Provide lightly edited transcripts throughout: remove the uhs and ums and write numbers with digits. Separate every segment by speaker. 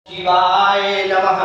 Speaker 1: शिवाय नमः।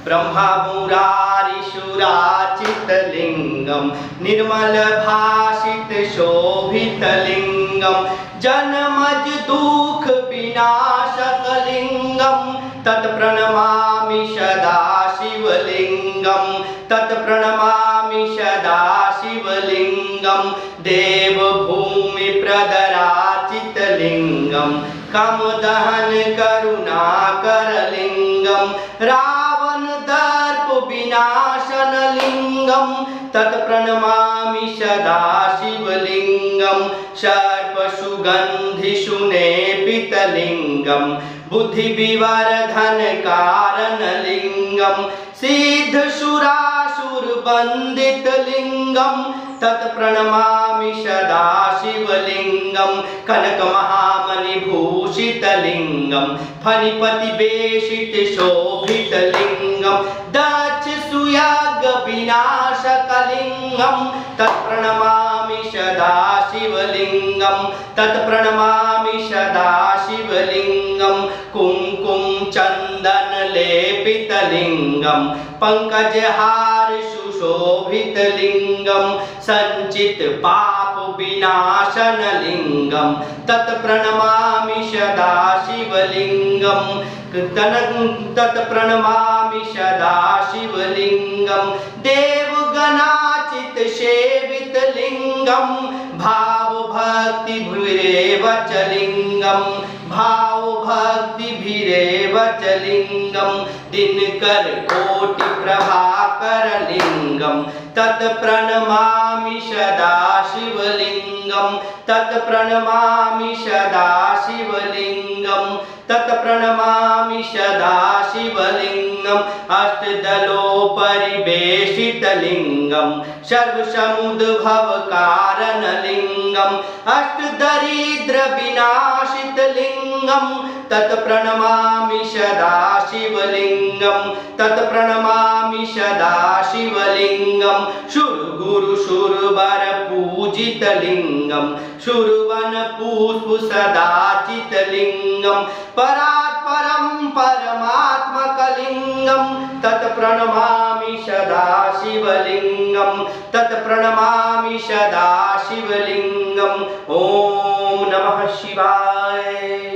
Speaker 1: ब्रह्मा मुरारिसुराचितलिङ्गं निर्मलभाषित शोभितलिङ्गं जन्मज दुःख विनाशकलिङ्गं तत्प्रणमामि सदा शिवलिङ्गं तत्प्रणमामि सदा शिवलिङ्गं देवभूमि प्रदराचितलिङ्गं कामदहन करुणाकरलिङ्गं रावण दर्प विनाशनलिङ्गं तत्प्रणमामि सदा शिवलिङ्गं सर्पसुगन्धिसुलेपितलिङ्गं बुद्धिविवर्धनकारणलिङ्गं सिद्धसुरासुरवन्दितलिङ्गं तत्प्रणमामि सदा शिवलिङ्गं कनकमहामणिभूषितलिङ्गं फणिपतिवेशितशोभितलिङ्गं दक्षसुयागविनाशकलिङ्गं तत्प्रणमामि सदा शिवलिङ्गं तत्प्रणमामि सदा शिवलिङ्गं कुङ्कुमचन्दनलेपितलिङ्गं पङ्कजहार सुशोभितलिङ्गं सञ्चितपापविनाशनलिङ्गं तत्प्रणमामि सदा शिवलिङ्गं तत्प्रणमामि सदा शिवलिङ्गं देवगणाचितसेवितलिङ्गं भावभक्तिभिरेव च लिङ्गं भावभक्तिभिरेव च लिङ्गं दिनकरकोटिप्रभाकरलिङ्गं तत्प्रणमामि सदा शिवलिङ्गं तत्प्रणमामि सदा शिवलिङ्गं तत्प्रणमामि सदा शिवलिङ्गं अष्टदलोपरिवेशितलिङ्गं सर्वसमुद्भवकारणलिङ्गं अष्टदरिद्रविनाशितलिङ्गं तत्प्रणमामि सदा शिवलिङ्गं तत्प्रणमामि सदा शिवलिङ्गं सुरगुरुसुरवरपूजितलिङ्गं सुरवनपुष्पसदाचितलिङ्गं परात्परं परमात्मकलिङ्गं तत्प्रणमामि सदा शिवलिङ्गं तत्प्रणमामि सदा शिवलिङ्गं। ॐ नमः शिवाय।